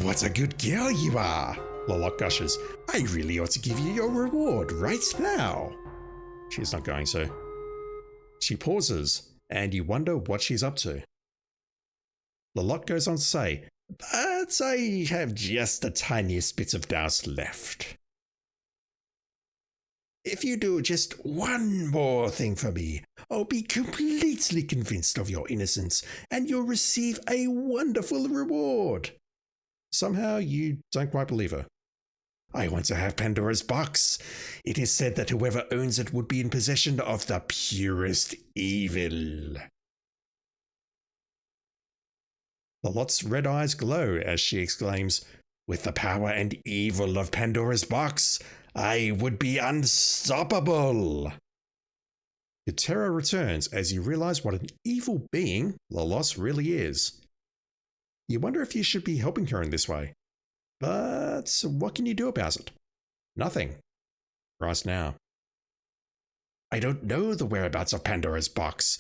what a good girl you are, Lolot gushes. I really ought to give you your reward right now. She's not going to. She pauses, and you wonder what she's up to. Lolot goes on to say, but I have just the tiniest bits of doubt left. If you do just one more thing for me, I'll be completely convinced of your innocence, and you'll receive a wonderful reward. Somehow you don't quite believe her. I want to have Pandora's box. It is said that whoever owns it would be in possession of the purest evil. Lolot's red eyes glow as she exclaims, with the power and evil of Pandora's box, I would be unstoppable. Your terror returns as you realize what an evil being Lolot really is. You wonder if you should be helping her in this way. But what can you do about it? Nothing. Right now. I don't know the whereabouts of Pandora's box,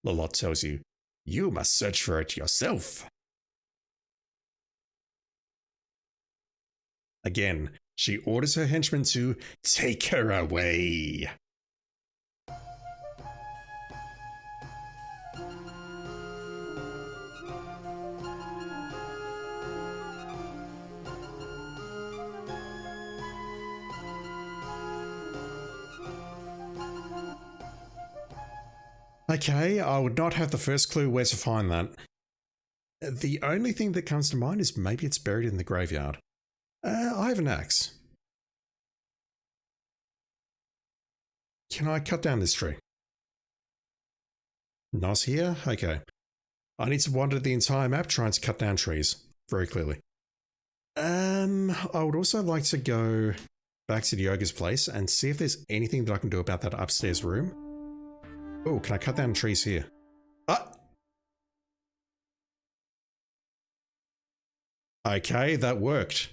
Lolot tells you. You must search for it yourself. Again, she orders her henchmen to take her away. Okay, I would not have the first clue where to find that. The only thing that comes to mind is maybe it's buried in the graveyard. I have an axe. Can I cut down this tree? Not here? Okay. I need to wander the entire map trying to cut down trees, very clearly. I would also like to go back to the ogre's place and see if there's anything that I can do about that upstairs room. Oh, can I cut down trees here? Ah! Okay, that worked.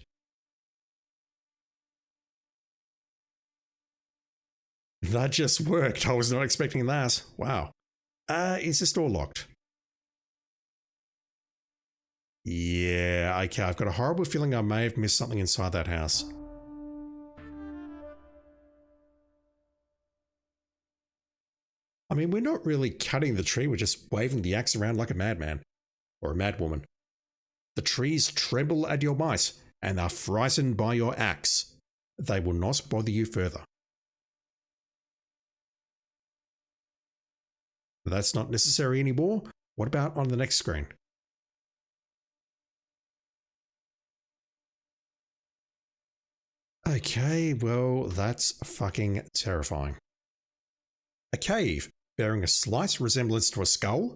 That just worked. I was not expecting that. Wow. Is this door locked? Yeah, okay. I've got a horrible feeling I may have missed something inside that house. I mean, we're not really cutting the tree. We're just waving the axe around like a madman. Or a madwoman. The trees tremble at your might and are frightened by your axe. They will not bother you further. That's not necessary anymore. What about on the next screen? Okay, well, that's fucking terrifying. A cave bearing a slight resemblance to a skull,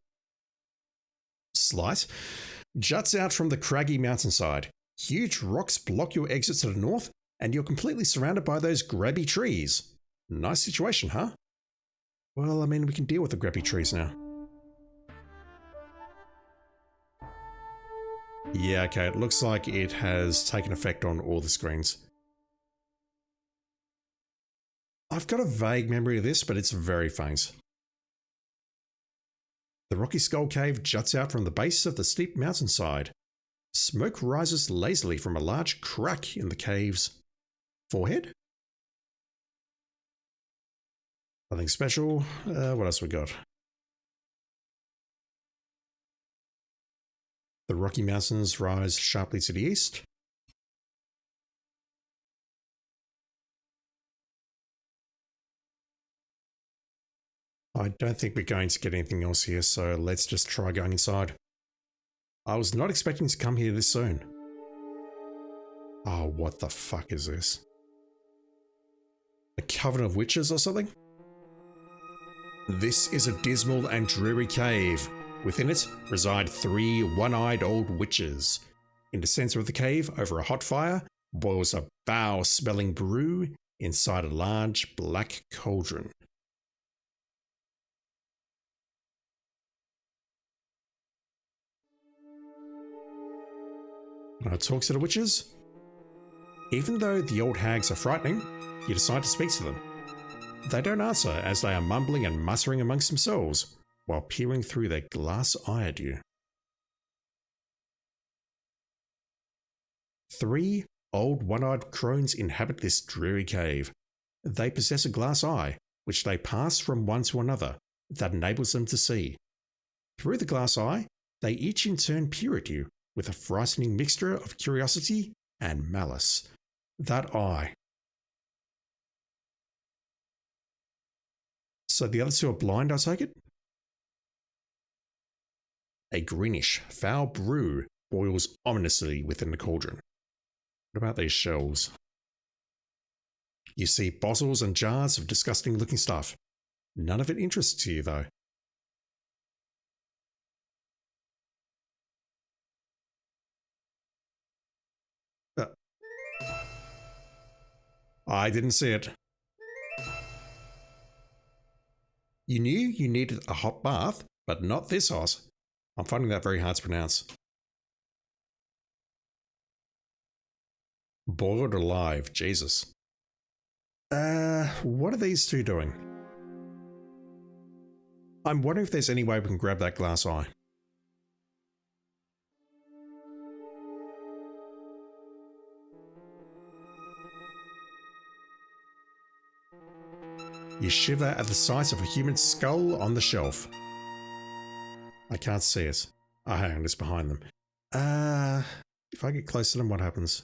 juts out from the craggy mountainside. Huge rocks block your exit to the north, and you're completely surrounded by those grabby trees. Nice situation, huh? Well, I mean, we can deal with the grabby trees now. Yeah, okay, it looks like it has taken effect on all the screens. I've got a vague memory of this, but it's very faint. The rocky skull cave juts out from the base of the steep mountainside. Smoke rises lazily from a large crack in the cave's forehead. Nothing special. What else we got? The Rocky Mountains rise sharply to the east. I don't think we're going to get anything else here, so let's just try going inside. I was not expecting to come here this soon. Oh, what the fuck is this? A coven of witches or something? This is a dismal and dreary cave. Within it reside 3 one-eyed old witches. In the center of the cave, over a hot fire, boils a foul-smelling brew inside a large black cauldron. When I talk to the witches, even though the old hags are frightening, you decide to speak to them. They don't answer as they are mumbling and muttering amongst themselves while peering through their glass eye at you. 3 old one-eyed crones inhabit this dreary cave. They possess a glass eye, which they pass from one to another, that enables them to see. Through the glass eye, they each in turn peer at you with a frightening mixture of curiosity and malice. That eye. So the other two are blind, I take it? A greenish, foul brew boils ominously within the cauldron. What about these shelves? You see bottles and jars of disgusting looking stuff. None of it interests you though. I didn't see it. You knew you needed a hot bath, but not this hot. I'm finding that very hard to pronounce. Boiled alive, Jesus. What are these two doing? I'm wondering if there's any way we can grab that glass eye. You shiver at the sight of a human skull on the shelf. I can't see it. Oh, hang on, it's behind them. If I get close to them, what happens?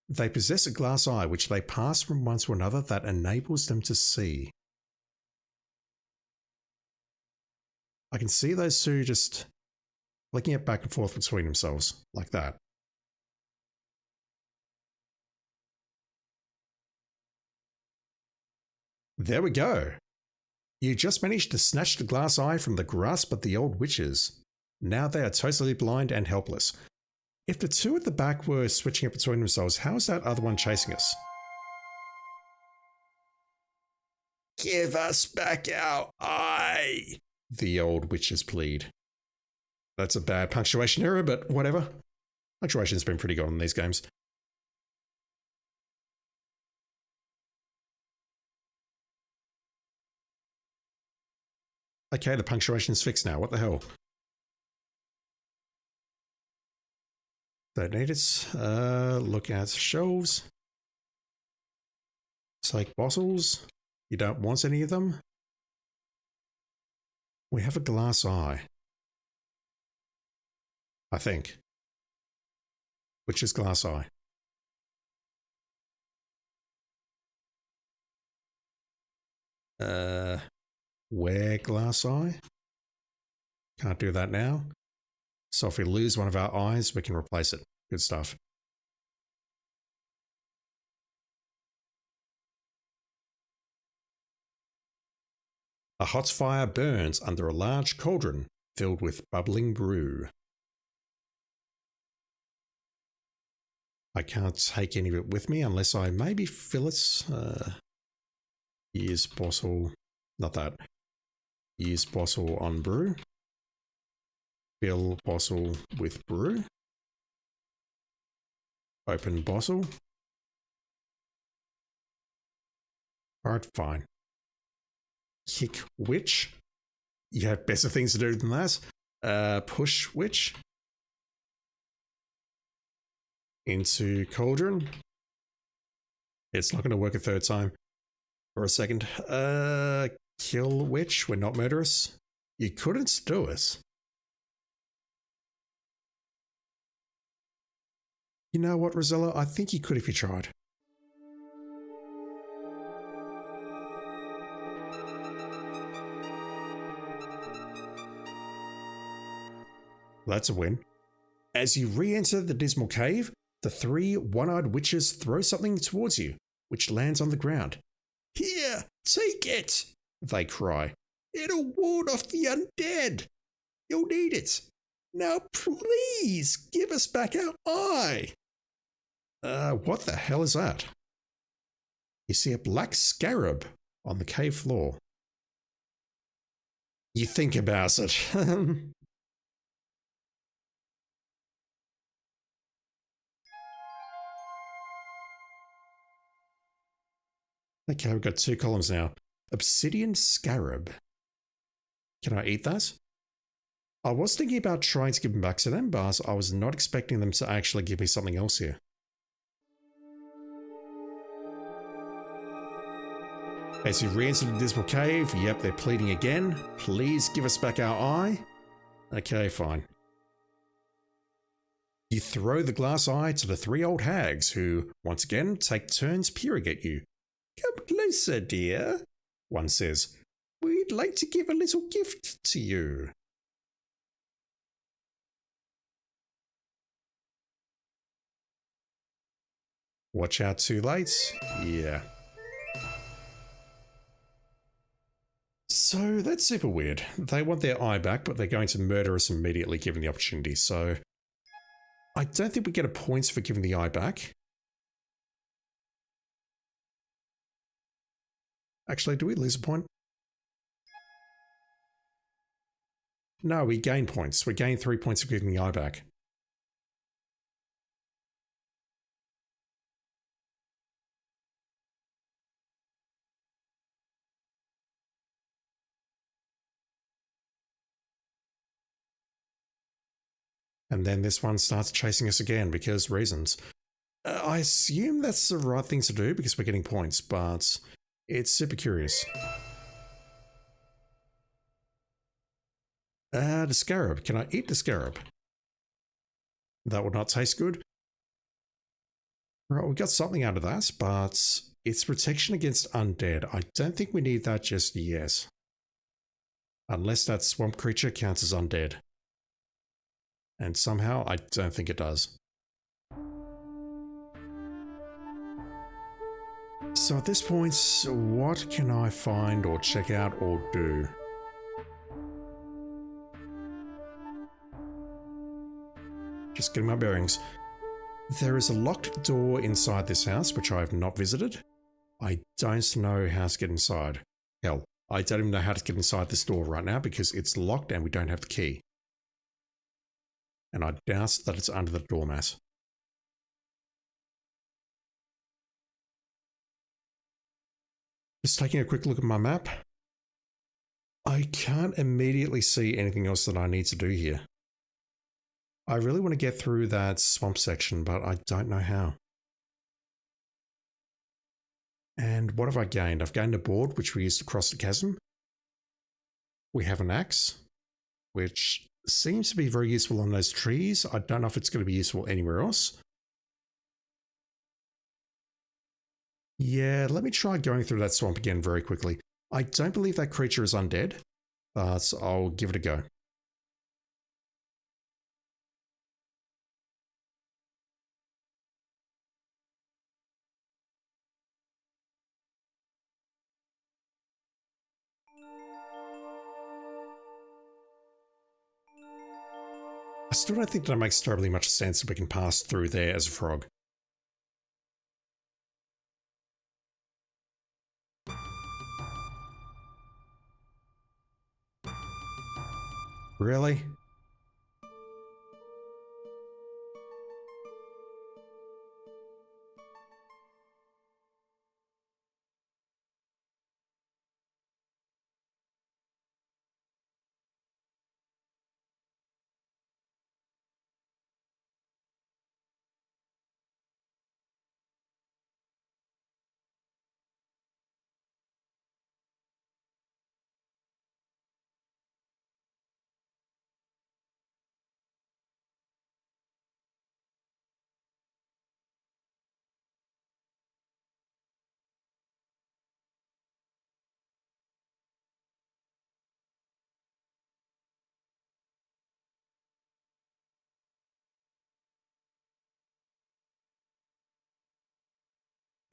They possess a glass eye which they pass from one to another that enables them to see. I can see those two just flicking it back and forth between themselves, like that. There we go. You just managed to snatch the glass eye from the grasp of the old witches. Now they are totally blind and helpless. If the two at the back were switching it between themselves, how is that other one chasing us? Give us back our eye, the old witches plead. That's a bad punctuation error, but whatever. Punctuation's been pretty good in these games. Okay, the punctuation's fixed now. What the hell? Don't need it. Look at shelves. Take bottles. You don't want any of them. We have a glass eye. I think. Which is glass eye? Where glass eye? Can't do that now. So if we lose one of our eyes, we can replace it. Good stuff. A hot fire burns under a large cauldron filled with bubbling brew. I can't take any of it with me unless I maybe fill it. Use bottle, not that. Use bottle on brew. Fill bottle with brew. Open bottle. Alright, fine. Kick witch. You have better things to do than that. Push witch. Into cauldron. It's not going to work a third time. For a second. Kill witch. We're not murderous. You couldn't do it. You know what, Rosella? I think you could if you tried. That's a win. As you re-enter the dismal cave, the three one-eyed witches throw something towards you, which lands on the ground. Here, take it, they cry. It'll ward off the undead. You'll need it. Now please give us back our eye. What the hell is that? You see a black scarab on the cave floor. You think about it. Okay, we've got 2 columns now. Obsidian scarab. Can I eat that? I was thinking about trying to give them back to them, but I was not expecting them to actually give me something else here. As you re-enter the dismal cave, yep, they're pleading again. Please give us back our eye. Okay, fine. You throw the glass eye to the three old hags, who, once again, take turns peering at you. Come closer, dear, one says. We'd like to give a little gift to you. Watch out, too late. Yeah. So that's super weird. They want their eye back, but they're going to murder us immediately given the opportunity, so I don't think we get a points for giving the eye back. Actually, do we lose a point? No, we gain points. We gain 3 points for giving the eye back. And then this one starts chasing us again because reasons. I assume that's the right thing to do because we're getting points, but it's super curious. The scarab. Can I eat the scarab? That would not taste good. Right, we got something out of that, but it's protection against undead. I don't think we need that just yet. Unless that swamp creature counts as undead. And somehow I don't think it does. So at this point, what can I find or check out or do? Just getting my bearings. There is a locked door inside this house, which I have not visited. I don't know how to get inside. Hell, I don't even know how to get inside this door right now because it's locked and we don't have the key. And I doubt that it's under the doormat. Just taking a quick look at my map. I can't immediately see anything else that I need to do here. I really want to get through that swamp section, but I don't know how. And what have I gained? I've gained a board, which we used to cross the chasm. We have an axe, which seems to be very useful on those trees. I don't know if it's going to be useful anywhere else. Yeah, let me try going through that swamp again very quickly. I don't believe that creature is undead, but I'll give it a go. I still don't think that makes terribly much sense that we can pass through there as a frog. Really?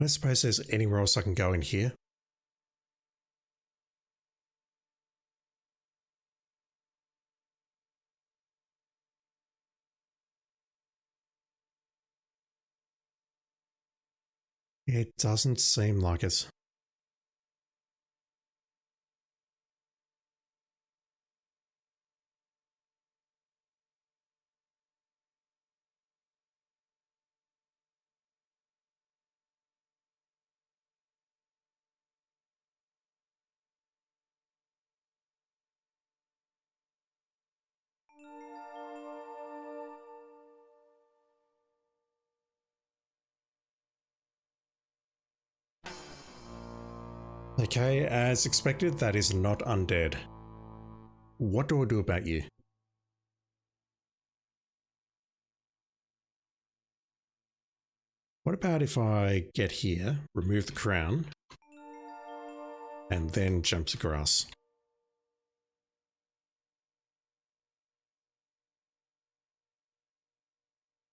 I don't suppose there's anywhere else I can go in here. It doesn't seem like it. Okay, as expected, that is not undead. What do I do about you? What about if I get here, remove the crown, and then jump to grass?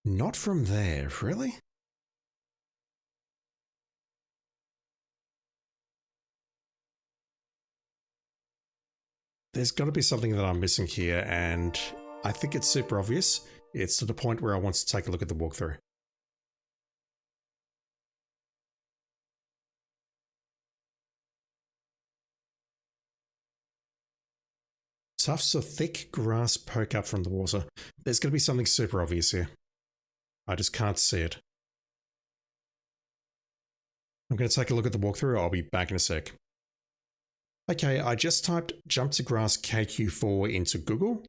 Not from there, really? There's got to be something that I'm missing here, and I think it's super obvious. It's to the point where I want to take a look at the walkthrough. Tufts of thick grass poke up from the water. There's going to be something super obvious here. I just can't see it. I'm going to take a look at the walkthrough. I'll be back in a sec. Okay, I just typed jump to grass KQ4 into Google.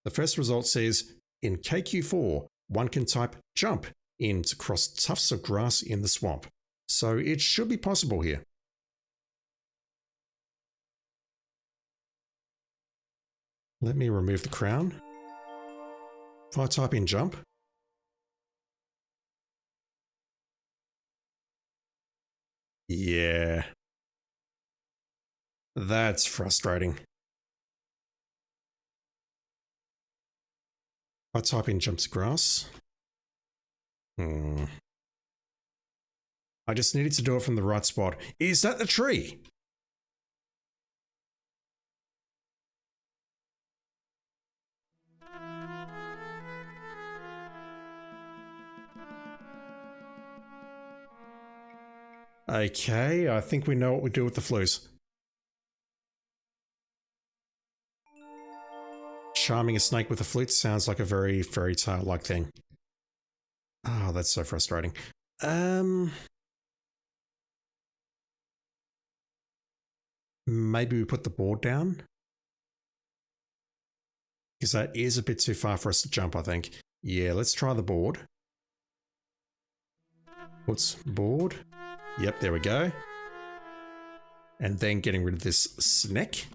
The first result says, in KQ4, one can type jump in to cross tufts of grass in the swamp. So it should be possible here. Let me remove the crown. If I type in jump, yeah, that's frustrating. If I type in jump to grass, I just needed to do it from the right spot. Is that the tree? Okay, I think we know what we do with the flues. Charming a snake with a flute sounds like a very fairy tale-like thing. Oh, that's so frustrating. Maybe we put the board down? Because that is a bit too far for us to jump, I think. Yeah, let's try the board. What's board? Yep, there we go. And then getting rid of this snake.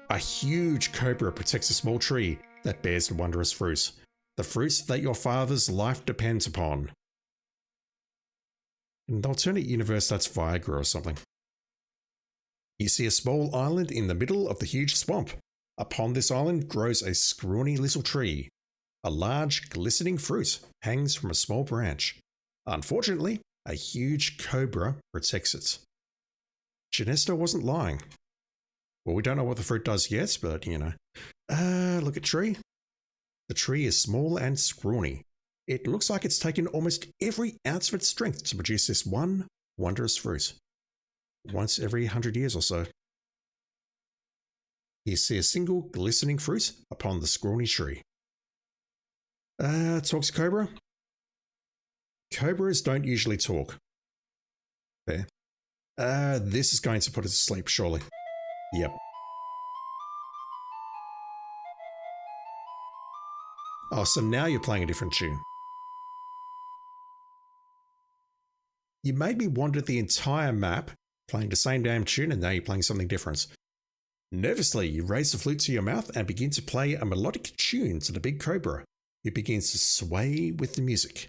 A huge cobra protects a small tree that bears the wondrous fruit. The fruits that your father's life depends upon. In an alternate universe, that's Viagra or something. You see a small island in the middle of the huge swamp. Upon this island grows a scrawny little tree. A large, glistening fruit hangs from a small branch. Unfortunately, a huge cobra protects it. Genesta wasn't lying. Well, we don't know what the fruit does yet, but you know. Look at tree. The tree is small and scrawny. It looks like it's taken almost every ounce of its strength to produce this one wondrous fruit. Once every 100 years or so. You see a single glistening fruit upon the scrawny tree. Talks cobra? Cobras don't usually talk. There. This is going to put us to sleep, surely. Yep. Oh, so now you're playing a different tune. You made me wander the entire map, playing the same damn tune, and now you're playing something different. Nervously, you raise the flute to your mouth and begin to play a melodic tune to the big cobra, who begins to sway with the music.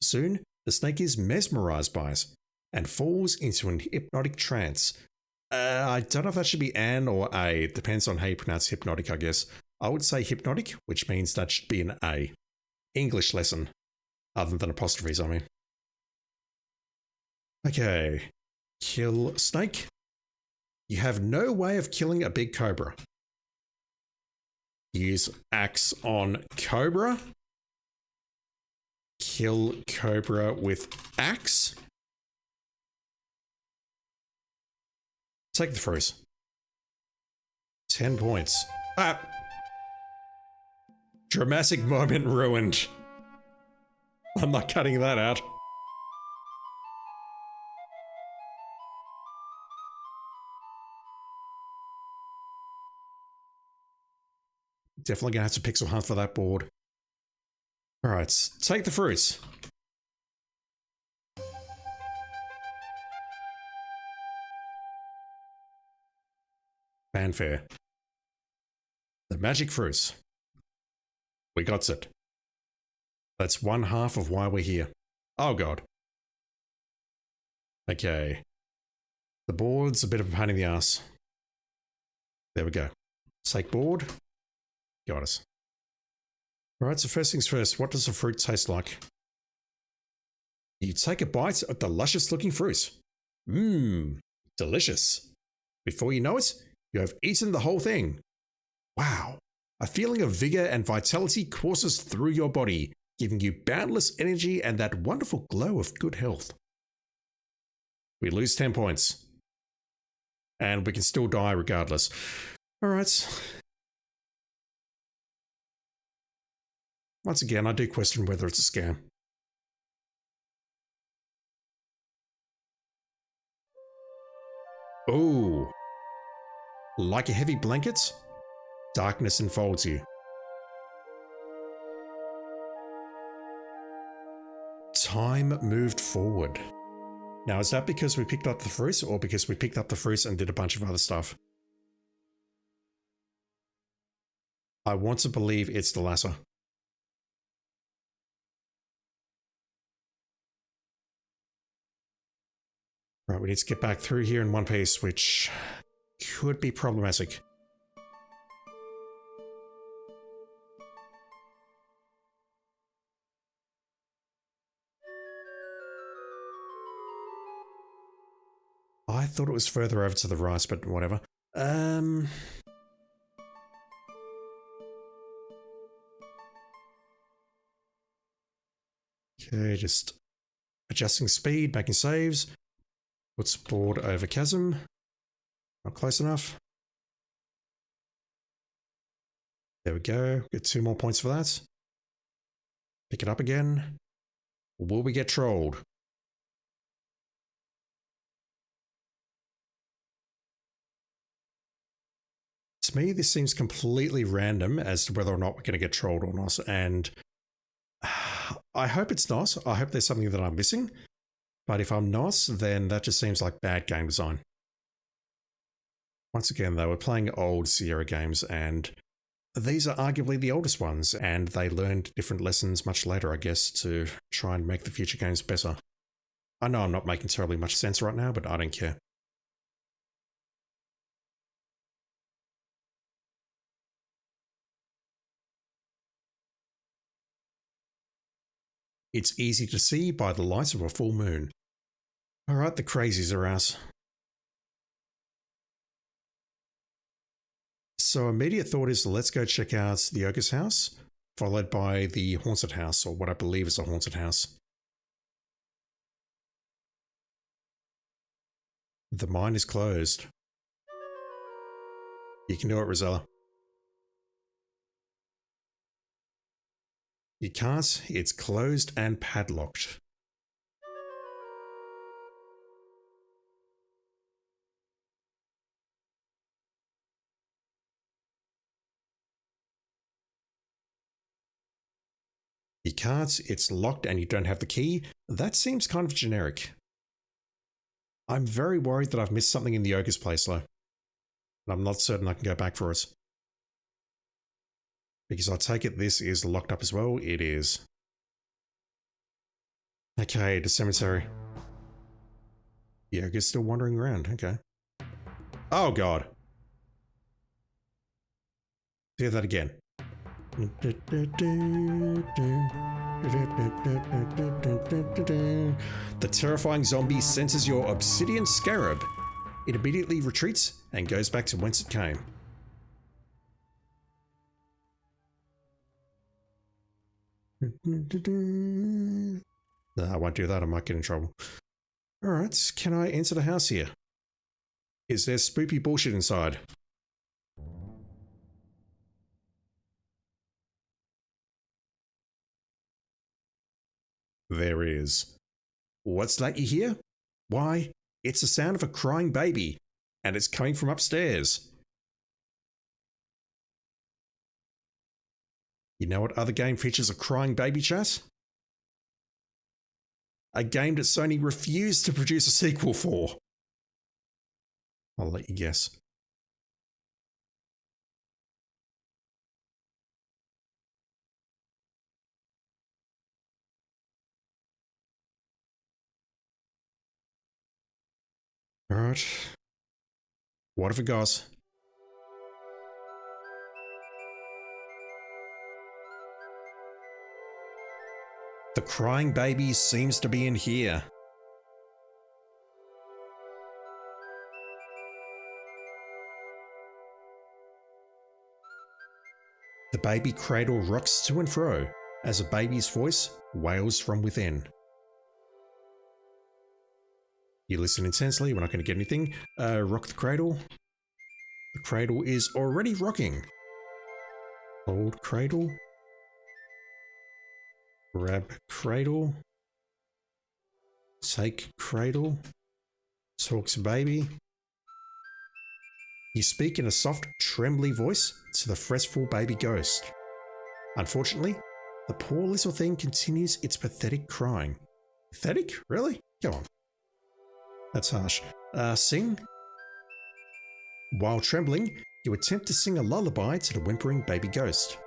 Soon, the snake is mesmerized by it and falls into an hypnotic trance. I don't know if that should be an or a. It depends on how you pronounce hypnotic, I guess. I would say hypnotic, which means that should be an A. English lesson. Other than apostrophes, I mean. Okay. Kill snake. You have no way of killing a big cobra. Use axe on cobra. Kill cobra with axe. Take the froze. 10 points. Ah! Dramatic moment ruined. I'm not cutting that out. Definitely gonna have to pixel hunt for that board. Alright, take the fruits. Fanfare. The magic fruits. We got it. That's one half of why we're here. Oh god. Okay. The board's a bit of a pain in the ass. There we go. Take board. Got us. Alright, so first things first, what does the fruit taste like? You take a bite of the luscious looking fruit. Mmm, delicious. Before you know it, you have eaten the whole thing. Wow. A feeling of vigor and vitality courses through your body, giving you boundless energy and that wonderful glow of good health. We lose 10 points. And we can still die regardless. Alright. Once again, I do question whether it's a scam. Oh. Like a heavy blanket, darkness enfolds you. Time moved forward. Now, is that because we picked up the fruits or because we picked up the fruits and did a bunch of other stuff? I want to believe it's the latter. Right, we need to get back through here in one piece, which could be problematic. I thought it was further over to the right, but whatever. Okay, just adjusting speed, making saves. Puts board over chasm. Not close enough. There we go. Get 2 more points for that. Pick it up again. Will we get trolled? To me, this seems completely random as to whether or not we're going to get trolled or not, and I hope it's not. I hope there's something that I'm missing, but if I'm not, then that just seems like bad game design. Once again, though, we're playing old Sierra games, and these are arguably the oldest ones, and they learned different lessons much later, I guess, to try and make the future games better. I know I'm not making terribly much sense right now, but I don't care. It's easy to see by the light of a full moon. Alright, the crazies are out. So immediate thought is let's go check out the ogre's house, followed by the haunted house, or what I believe is a haunted house. The mine is closed. You can do it, Rosella. You can't, it's closed and padlocked. You can't, it's locked and you don't have the key. That seems kind of generic. I'm very worried that I've missed something in the ogre's place though. And I'm not certain I can go back for it. Because I take it this is locked up as well. It is. Okay, the cemetery. The ogre's still wandering around. Okay. Oh god. Hear that again. The terrifying zombie senses your obsidian scarab. It immediately retreats and goes back to whence it came. No, I won't do that. I might get in trouble. Alright, can I enter the house here? Is there spoopy bullshit inside? There is. What's that you hear? Why, it's the sound of a crying baby, and it's coming from upstairs. You know what other game features a crying baby, chat? A game that Sony refused to produce a sequel for. I'll let you guess. Alright. What if it goes? The crying baby seems to be in here. The baby cradle rocks to and fro as a baby's voice wails from within. You listen intensely, we're not going to get anything. Rock the cradle. The cradle is already rocking. Hold cradle. Grab cradle. Take cradle. Talks baby. You speak in a soft, trembly voice to the fretful baby ghost. Unfortunately, the poor little thing continues its pathetic crying. Pathetic? Really? Go on. That's harsh. Sing? While trembling, you attempt to sing a lullaby to the whimpering baby ghost.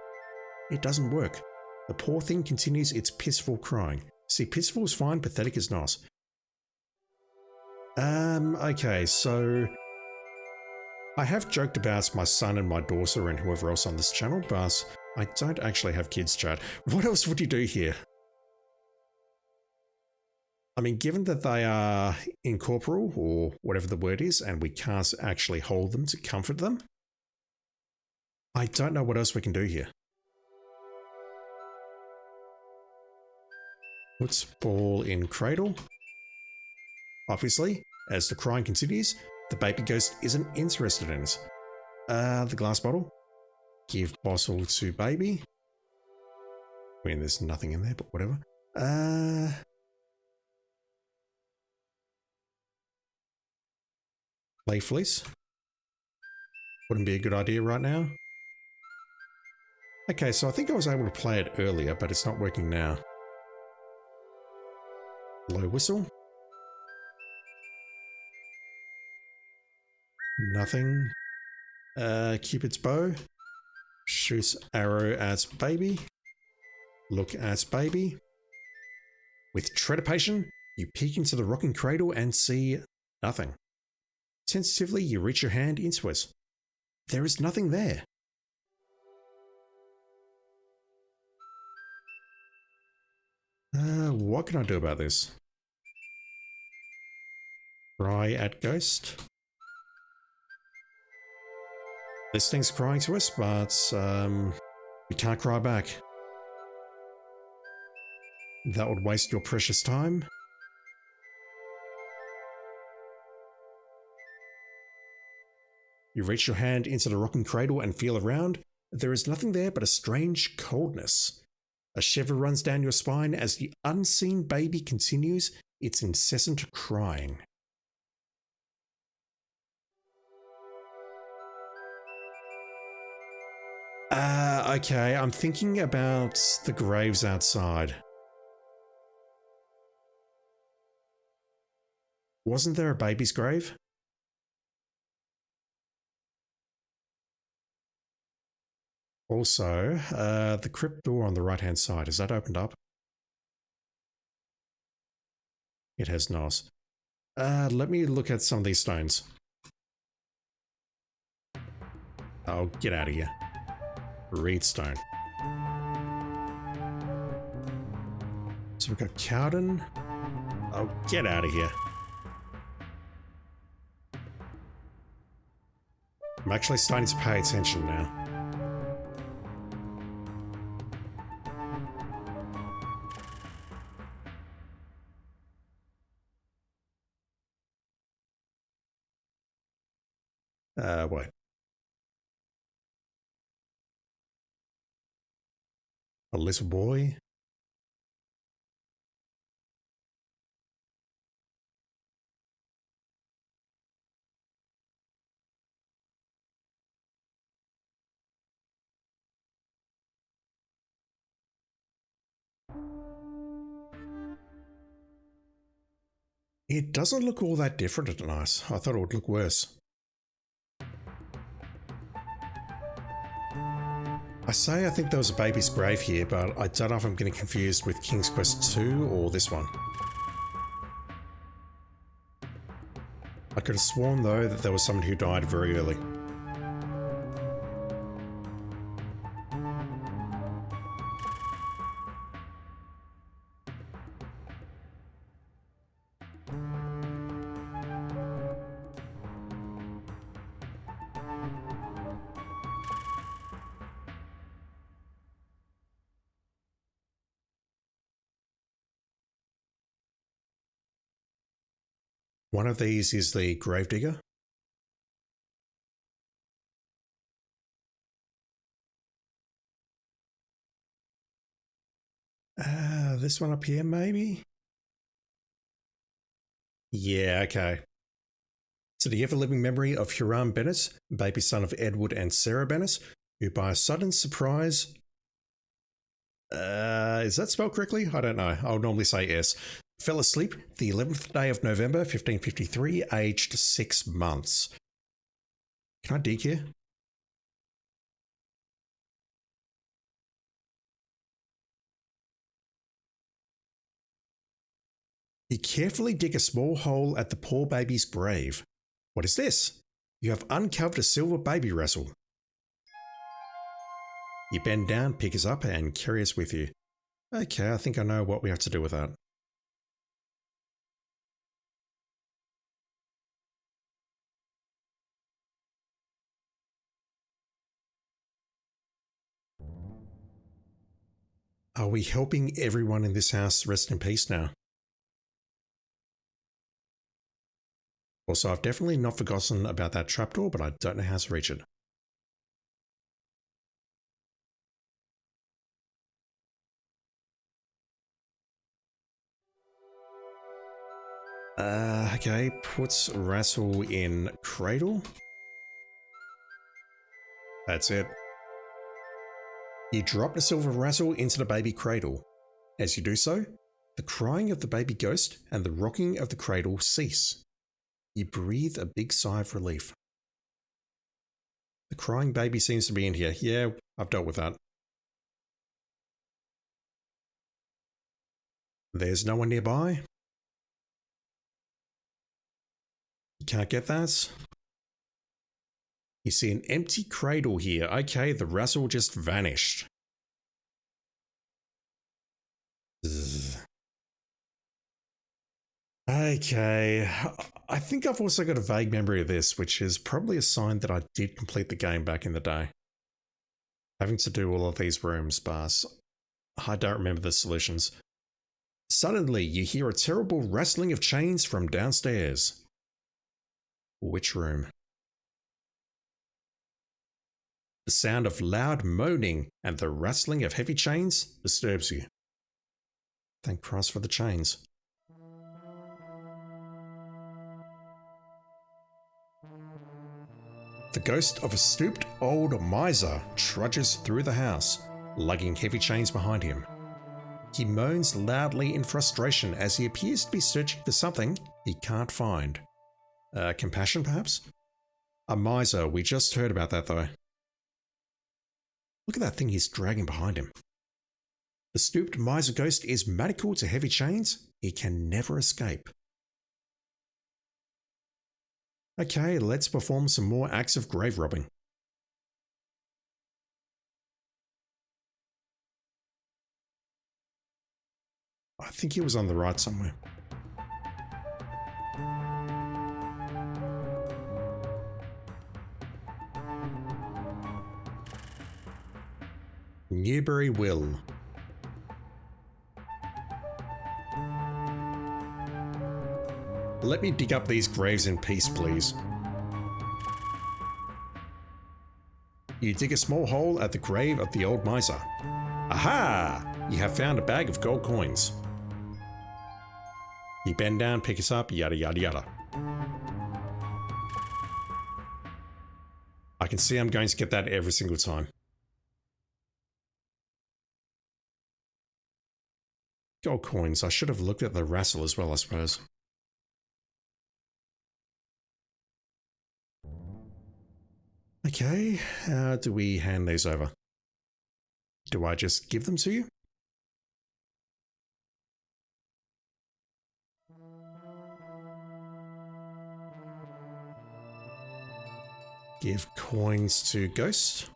It doesn't work. The poor thing continues its pitiful crying. See, pitiful is fine, pathetic is not. Okay, so I have joked about my son and my daughter and whoever else on this channel, but I don't actually have kids, chat. What else would you do here? I mean, given that they are incorporeal, or whatever the word is, and we can't actually hold them to comfort them, I don't know what else we can do here. Puts ball in cradle. Obviously, as the crying continues, the baby ghost isn't interested in it. The glass bottle. Give bottle to baby. I mean, there's nothing in there, but whatever. Play fleece. Wouldn't be a good idea right now. Okay, so I think I was able to play it earlier, but it's not working now. Low whistle. Nothing. Cupid's bow. Shoots arrow at baby. Look at baby. With trepidation, you peek into the rocking cradle and see nothing. Sensitively, you reach your hand into it. There is nothing there. What can I do about this? Cry at ghost. This thing's crying to us, but we can't cry back. That would waste your precious time. You reach your hand into the rocking cradle and feel around. There is nothing there but a strange coldness. A shiver runs down your spine as the unseen baby continues its incessant crying. Okay, I'm thinking about the graves outside. Wasn't there a baby's grave? Also, the crypt door on the right-hand side, has that opened up? It has not. Let me look at some of these stones. Oh, get out of here. Reed stone. So we've got Cowden. Oh, get out of here. I'm actually starting to pay attention now. Wait. A little boy. It doesn't look all that different at night. I thought it would look worse. I think there was a baby's grave here, but I don't know if I'm getting confused with King's Quest 2 or this one. I could have sworn though that there was someone who died very early. One of these is the Gravedigger. This one up here maybe? Yeah, okay. To the ever-living memory of Hiram Bennett, baby son of Edward and Sarah Bennett, who by a sudden surprise... is that spelled correctly? I don't know. I'll normally say S. Fell asleep the 11th day of November, 1553, aged 6 months. Can I dig here? You carefully dig a small hole at the poor baby's grave. What is this? You have uncovered a silver baby wrestle. You bend down, pick us up, and carry us with you. Okay, I think I know what we have to do with that. Are we helping everyone in this house rest in peace now? Also, I've definitely not forgotten about that trapdoor, but I don't know how to reach it. Okay, puts Rassel in cradle. That's it. You drop the silver Rassel into the baby cradle. As you do so, the crying of the baby ghost and the rocking of the cradle cease. You breathe a big sigh of relief. The crying baby seems to be in here. Yeah, I've dealt with that. There's no one nearby. You can't get that. You see an empty cradle here. Okay, the Rassel just vanished. Okay, I think I've also got a vague memory of this, which is probably a sign that I did complete the game back in the day. Having to do all of these rooms, but I don't remember the solutions. Suddenly, you hear a terrible rattling of chains from downstairs. Which room? The sound of loud moaning and the rattling of heavy chains disturbs you. Thank Christ for the chains. The ghost of a stooped old miser trudges through the house, lugging heavy chains behind him. He moans loudly in frustration as he appears to be searching for something he can't find. Compassion, perhaps? A miser, we just heard about that though. Look at that thing he's dragging behind him. The stooped miser ghost is manacled to heavy chains. He can never escape. Okay, let's perform some more acts of grave robbing. I think he was on the right somewhere. Newbury Will. Let me dig up these graves in peace, please. You dig a small hole at the grave of the old miser. Aha! You have found a bag of gold coins. You bend down, pick it up, yada yada yada. I can see I'm going to get that every single time. Gold coins. I should have looked at the Rassel as well, I suppose. Okay, how do we hand these over? Do I just give them to you? Give coins to Ghost.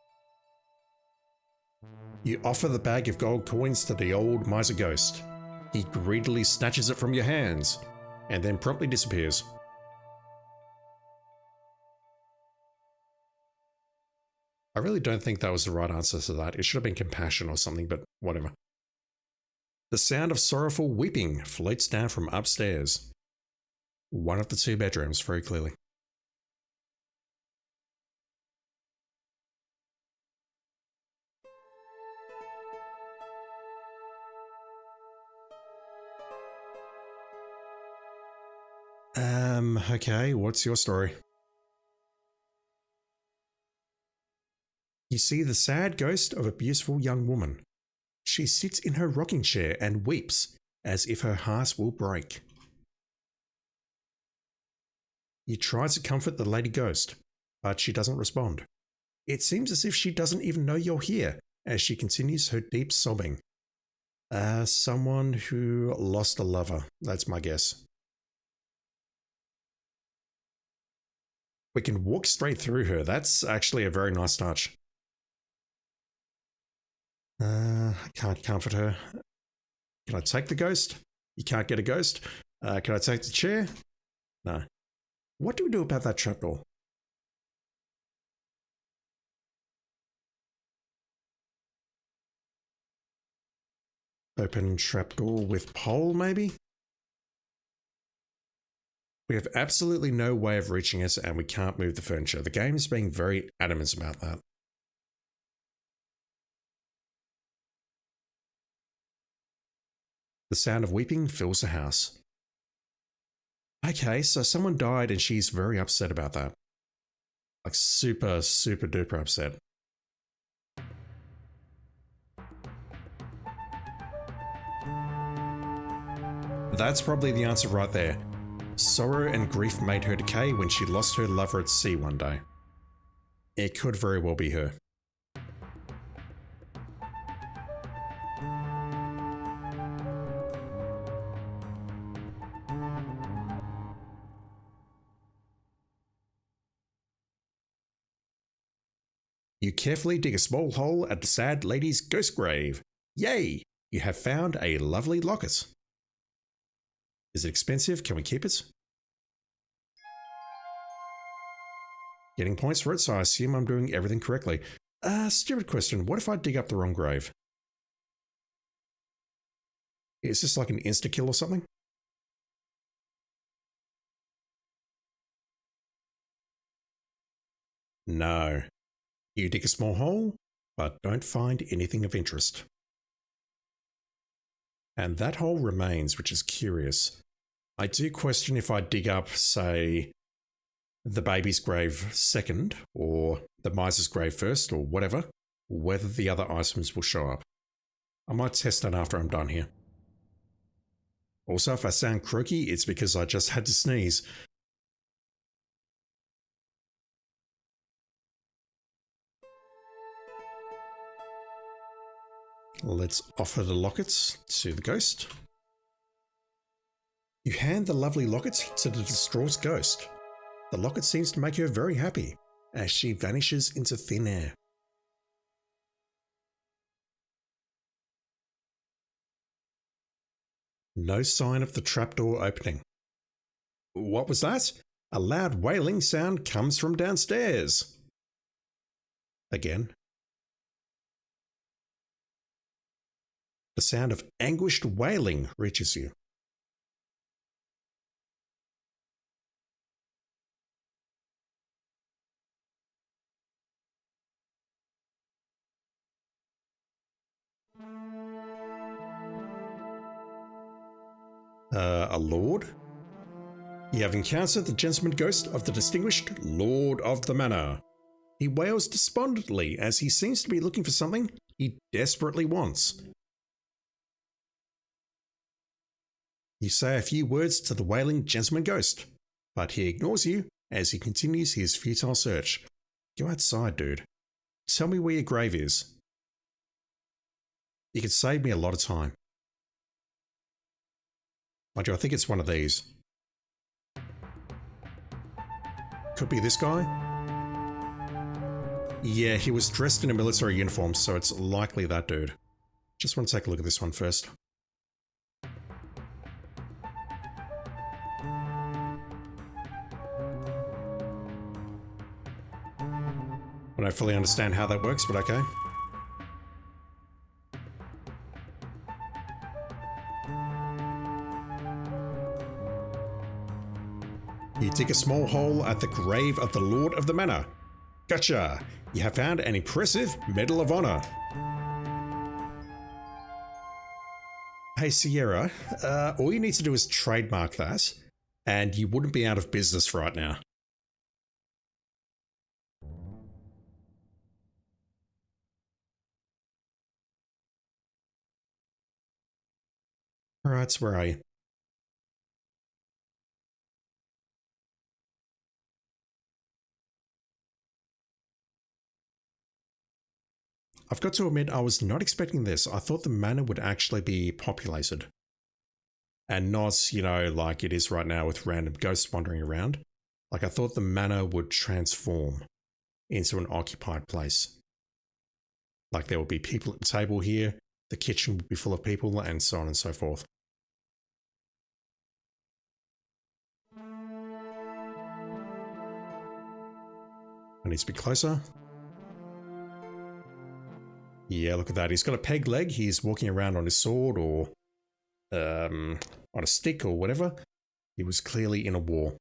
You offer the bag of gold coins to the old miser Ghost. He greedily snatches it from your hands, and then promptly disappears. I really don't think that was the right answer to that. It should have been compassion or something, but whatever. The sound of sorrowful weeping floats down from upstairs. One of the two bedrooms, very clearly. Okay, what's your story? You see the sad ghost of a beautiful young woman. She sits in her rocking chair and weeps as if her heart will break. You try to comfort the lady ghost, but she doesn't respond. It seems as if she doesn't even know you're here as she continues her deep sobbing. Someone who lost a lover, that's my guess. We can walk straight through her. That's actually a very nice touch. I can't comfort her. Can I take the ghost? You can't get a ghost. Can I take the chair? No. What do we do about that trapdoor? Open trapdoor with pole, maybe? We have absolutely no way of reaching it, and we can't move the furniture. The game is being very adamant about that. The sound of weeping fills the house. Okay, so someone died and she's very upset about that. Like super, super duper upset. That's probably the answer right there. Sorrow and grief made her decay when she lost her lover at sea one day. It could very well be her. You carefully dig a small hole at the sad lady's ghost grave. Yay! You have found a lovely locket. Is it expensive? Can we keep it? Getting points for it, so I assume I'm doing everything correctly. Stupid question. What if I dig up the wrong grave? Is this like an insta-kill or something? No. You dig a small hole, but don't find anything of interest. And that hole remains, which is curious. I do question if I dig up, say, the baby's grave second, or the miser's grave first, or whatever, whether the other items will show up. I might test that after I'm done here. Also, if I sound croaky, it's because I just had to sneeze. Let's offer the lockets to the ghost. You hand the lovely locket to the distraught ghost. The locket seems to make her very happy as she vanishes into thin air. No sign of the trapdoor opening. What was that? A loud wailing sound comes from downstairs. Again. The sound of anguished wailing reaches you. A lord? You have encountered the gentleman ghost of the distinguished Lord of the Manor. He wails despondently as he seems to be looking for something he desperately wants. You say a few words to the wailing gentleman ghost, but he ignores you as he continues his futile search. Go outside, dude. Tell me where your grave is. You could save me a lot of time. Mind you, I think it's one of these. Could be this guy? Yeah, he was dressed in a military uniform, so it's likely that dude. Just want to take a look at this one first. I don't fully understand how that works, but okay. You dig a small hole at the grave of the Lord of the Manor. Gotcha! You have found an impressive Medal of Honor. Hey Sierra, all you need to do is trademark that, and you wouldn't be out of business right now. Alright, so where are you? I've got to admit, I was not expecting this. I thought the manor would actually be populated. And not, you know, like it is right now with random ghosts wandering around. Like I thought the manor would transform into an occupied place. Like there would be people at the table here, the kitchen would be full of people, and so on and so forth. I need to be closer. Yeah, look at that. He's got a peg leg. He's walking around on his sword or on a stick or whatever. He was clearly in a war.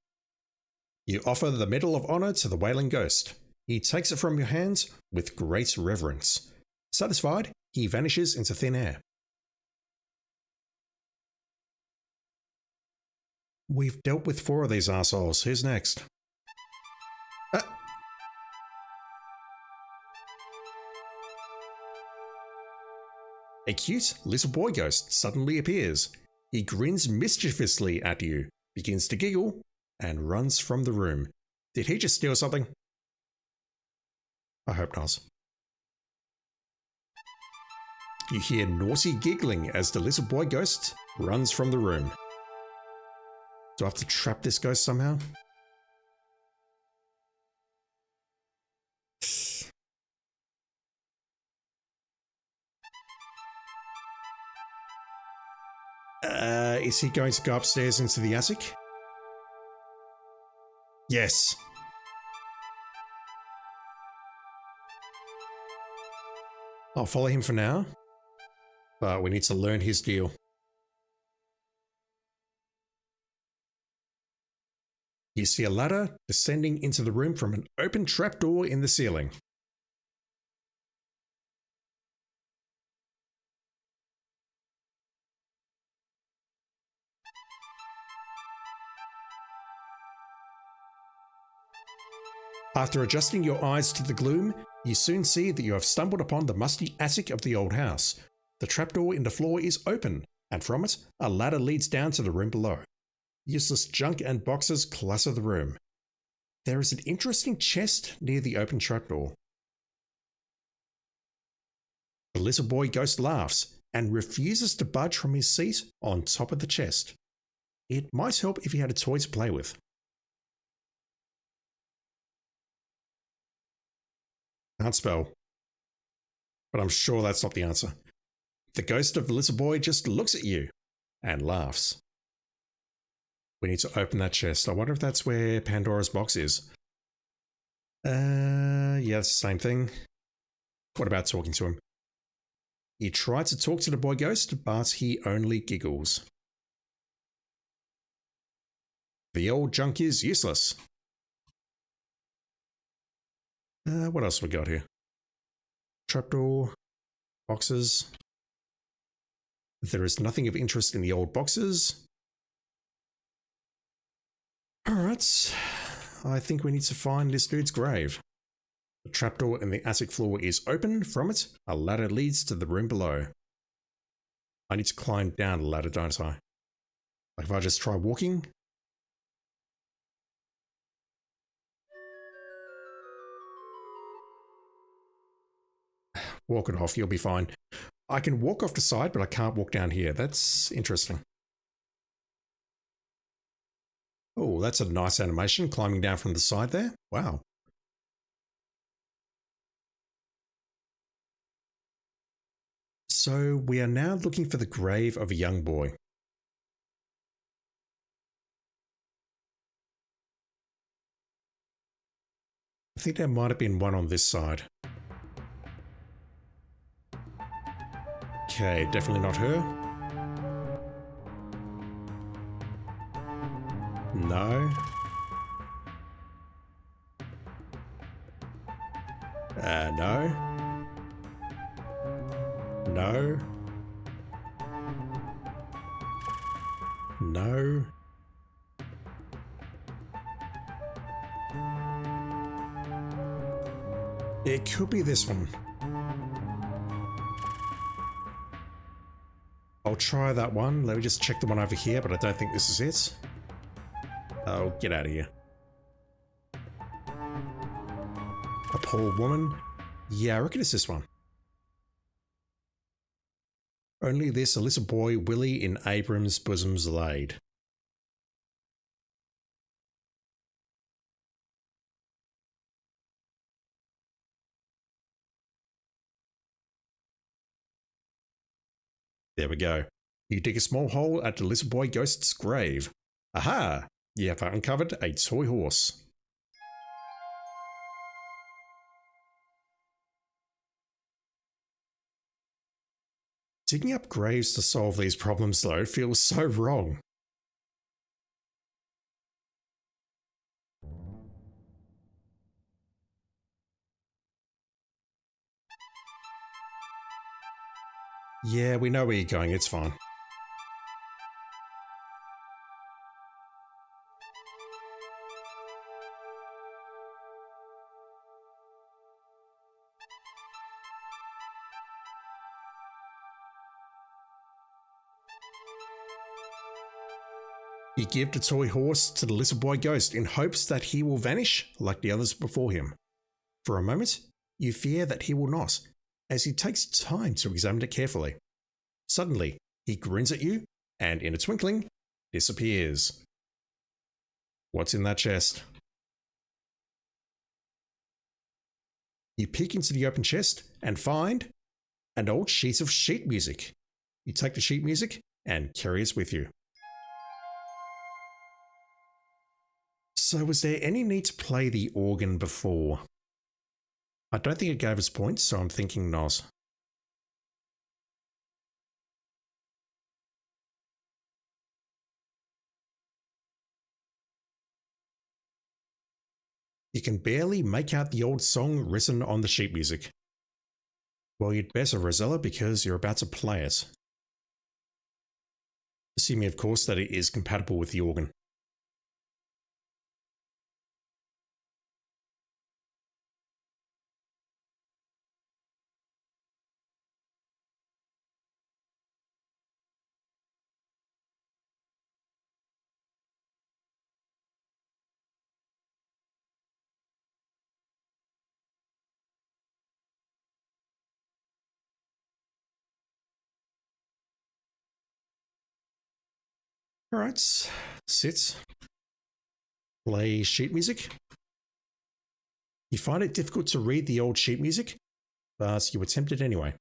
You offer the Medal of Honor to the Wailing Ghost. He takes it from your hands with great reverence. Satisfied, he vanishes into thin air. We've dealt with 4 of these assholes. Who's next? A cute little boy ghost suddenly appears. He grins mischievously at you, begins to giggle, and runs from the room. Did he just steal something? I hope not. You hear naughty giggling as the little boy ghost runs from the room. Do I have to trap this ghost somehow? Is he going to go upstairs into the attic? Yes. I'll follow him for now, but we need to learn his deal. You see a ladder descending into the room from an open trapdoor in the ceiling. After adjusting your eyes to the gloom, you soon see that you have stumbled upon the musty attic of the old house. The trapdoor in the floor is open, and from it, a ladder leads down to the room below. Useless junk and boxes clutter the room. There is an interesting chest near the open trapdoor. The little boy ghost laughs and refuses to budge from his seat on top of the chest. It might help if he had a toy to play with. Can't spell. But I'm sure that's not the answer. The ghost of the little boy just looks at you and laughs. We need to open that chest. I wonder if that's where Pandora's box is. Yeah, it's the same thing. What about talking to him? You try to talk to the boy ghost, but he only giggles. The old junk is useless. What else we got here? Trapdoor, boxes. There is nothing of interest in the old boxes. Alright, I think we need to find this dude's grave. The trapdoor in the attic floor is open. From it, a ladder leads to the room below. I need to climb down the ladder, don't I? Like if I just try walking? walk it off. You'll be fine. I can walk off the side, but I can't walk down here. That's interesting. Oh, that's a nice animation, climbing down from the side there. Wow. So we are now looking for the grave of a young boy. I think there might have been one on this side. Okay, definitely not her. No. No. No. No. It could be this one. I'll try that one. Let me just check the one over here, but I don't think this is it. Oh, get out of here. A poor woman. Yeah, I reckon it's this one. Only this illicit boy, Willie, in Abram's bosom's laid. There we go. You dig a small hole at the little boy ghost's grave. Aha! You have uncovered a toy horse. Digging up graves to solve these problems, though, feels so wrong. Yeah, we know where you're going, it's fine. You give the toy horse to the little boy ghost in hopes that he will vanish like the others before him. For a moment, you fear that he will not, as he takes time to examine it carefully. Suddenly, he grins at you and, in a twinkling, disappears. What's in that chest? You peek into the open chest and find an old sheet of sheet music. You take the sheet music and carry it with you. So was there any need to play the organ before? I don't think it gave us points, so I'm thinking not. You can barely make out the old song written on the sheet music. Well, you'd better, Rosella, because you're about to play it. Assuming, of course, that it is compatible with the organ. Alright, sit. Play sheet music. You find it difficult to read the old sheet music, but you attempt it anyway.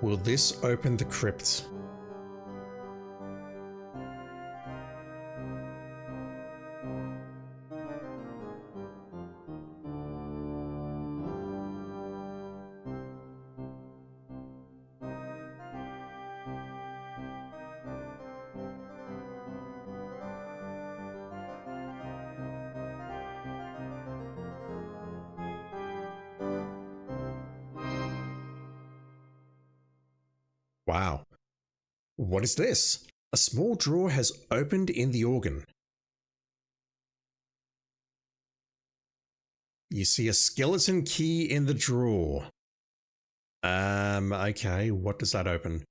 Will this open the crypt? Wow. What is this? A small drawer has opened in the organ. You see a skeleton key in the drawer. Okay, what does that open?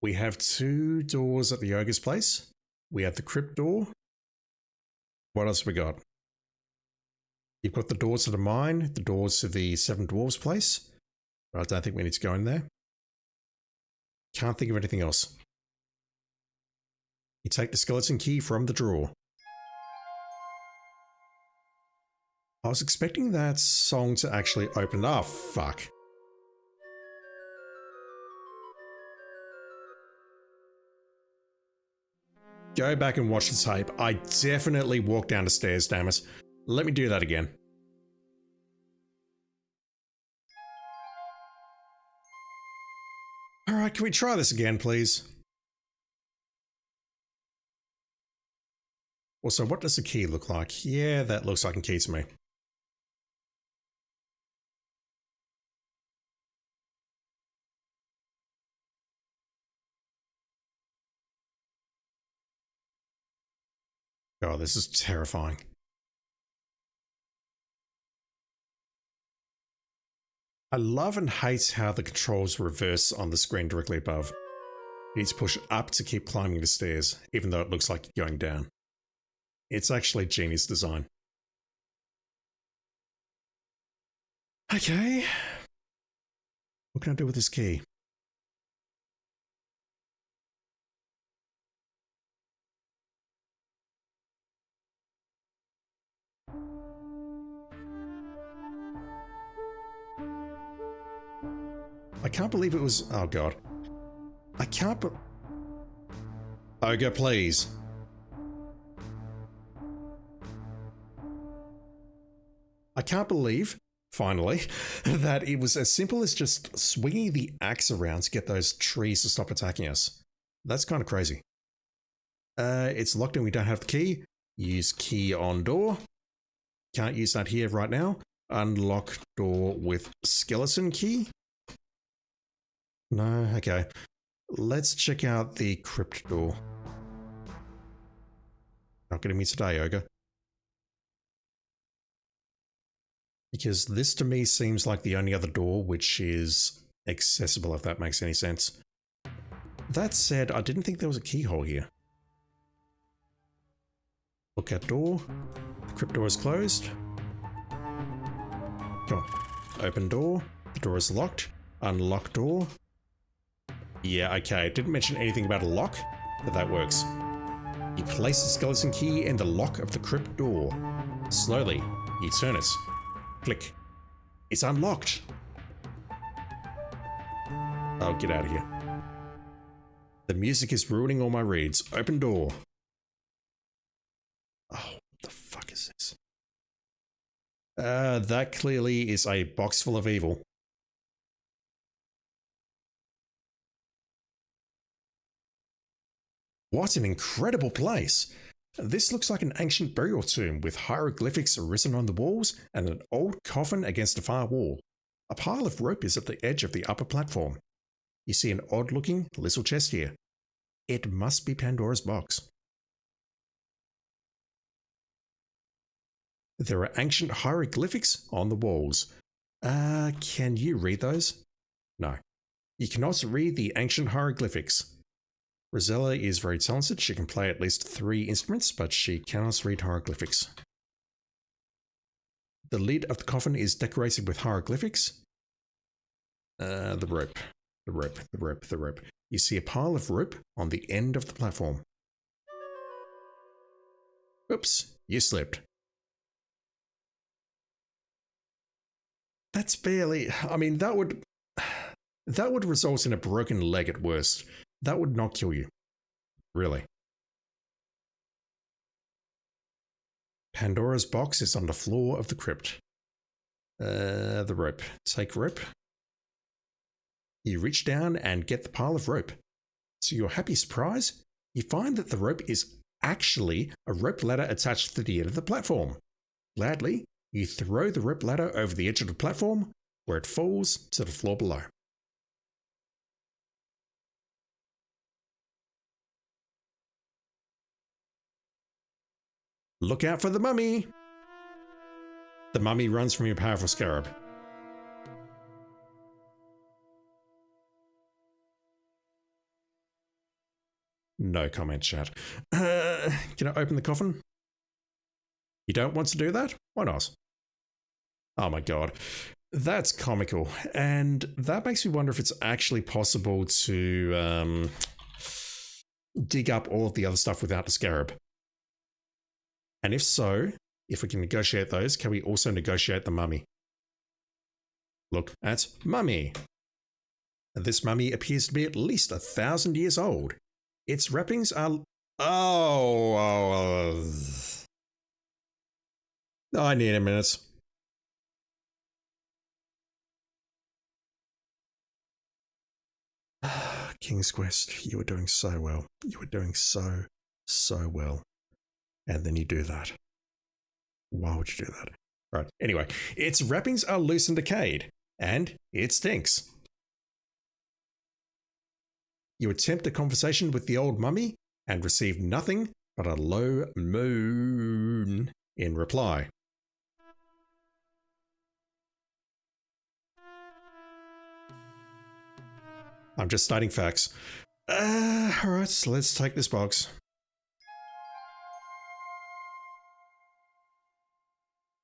We have 2 doors at the ogre's place. We have the crypt door. What else we got? You've got the doors to the mine, the doors to the 7 dwarves place. But I don't think we need to go in there. Can't think of anything else. You take the skeleton key from the drawer. I was expecting that song to actually open up. Fuck. Go back and watch the tape. I definitely walked down the stairs, damn it. Let me do that again. Alright, can we try this again, please? Also, what does the key look like? Yeah, that looks like a key to me. Oh, this is terrifying. I love and hate how the controls reverse on the screen directly above. You need to push up to keep climbing the stairs, even though it looks like you're going down. It's actually genius design. Okay. What can I do with this key? I can't believe it was... Oh god. I can't... Ogre, please. I can't believe, finally, that it was as simple as just swinging the axe around to get those trees to stop attacking us. That's kind of crazy. It's locked and we don't have the key. Use key on door. Can't use that here right now. Unlock door with skeleton key. No, okay. Let's check out the crypt door. Not getting me today, ogre. Because this to me seems like the only other door which is accessible, if that makes any sense. That said, I didn't think there was a keyhole here. Look at door. The crypt door is closed. Come on. Open door. The door is locked. Unlock door. Yeah, okay. It didn't mention anything about a lock, but that works. You place the skeleton key in the lock of the crypt door. Slowly, you turn it. Click. It's unlocked. Oh, get out of here. The music is ruining all my reads. Open door. Oh, what the fuck is this? That clearly is a box full of evil. What an incredible place! This looks like an ancient burial tomb with hieroglyphics written on the walls and an old coffin against the far wall. A pile of rope is at the edge of the upper platform. You see an odd-looking little chest here. It must be Pandora's box. There are ancient hieroglyphics on the walls. Can you read those? No. You cannot read the ancient hieroglyphics. Rosella is very talented. She can play at least 3 instruments, but she cannot read hieroglyphics. The lid of the coffin is decorated with hieroglyphics. The rope. You see a pile of rope on the end of the platform. Oops, you slipped. That's barely... I mean, that would result in a broken leg at worst. That would not kill you. Really. Pandora's box is on the floor of the crypt. The rope. Take rope. You reach down and get the pile of rope. To your happy surprise, you find that the rope is actually a rope ladder attached to the end of the platform. Gladly, you throw the rope ladder over the edge of the platform, where it falls to the floor below. Look out for the mummy! The mummy runs from your powerful scarab. No comment, chat. Can I open the coffin? You don't want to do that? Why not? Oh my god. That's comical. And that makes me wonder if it's actually possible to dig up all of the other stuff without the scarab. And if so, if we can negotiate those, can we also negotiate the mummy? Look at mummy. This mummy appears to be at least 1,000 years old. Its wrappings are... Oh, I need a minute. King's Quest, you were doing so well. You were doing so well. And then you do that. Why would you do that? Right, anyway, its wrappings are loose and decayed, and it stinks. You attempt a conversation with the old mummy and receive nothing but a low moan in reply. I'm just stating facts. Alright, so let's take this box.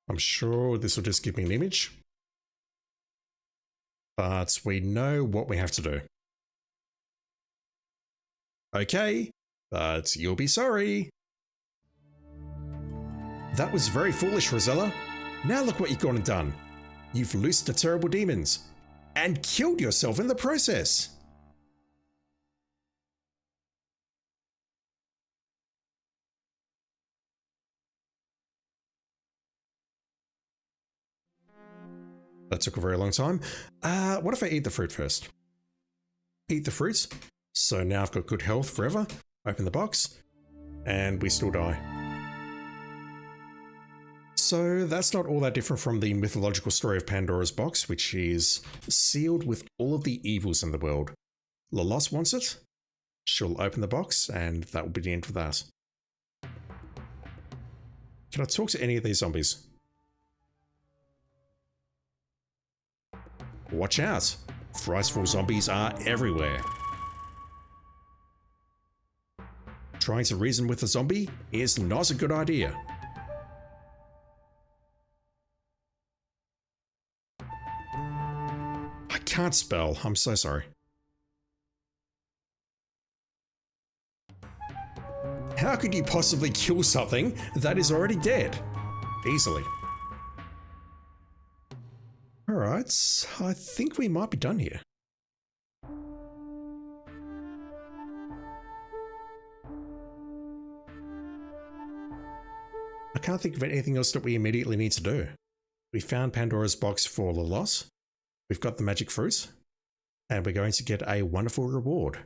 I'm sure this will just give me an image. But we know what we have to do. Okay, but you'll be sorry. That was very foolish, Rosella. Now look what you've gone and done. You've loosed the terrible demons and killed yourself in the process. That took a very long time. What if I eat the fruit first? Eat the fruits. So now I've got good health forever. Open the box. And we still die. So that's not all that different from the mythological story of Pandora's box, which is sealed with all of the evils in the world. Lolos wants it. She'll open the box, and that will be the end of that. Can I talk to any of these zombies? Watch out! Frightful zombies are everywhere. Trying to reason with a zombie is not a good idea. I can't spell, I'm so sorry. How could you possibly kill something that is already dead? Easily. Alright, I think we might be done here. I can't think of anything else that we immediately need to do. We found Pandora's box for Lolos. We've got the magic fruit. And we're going to get a wonderful reward.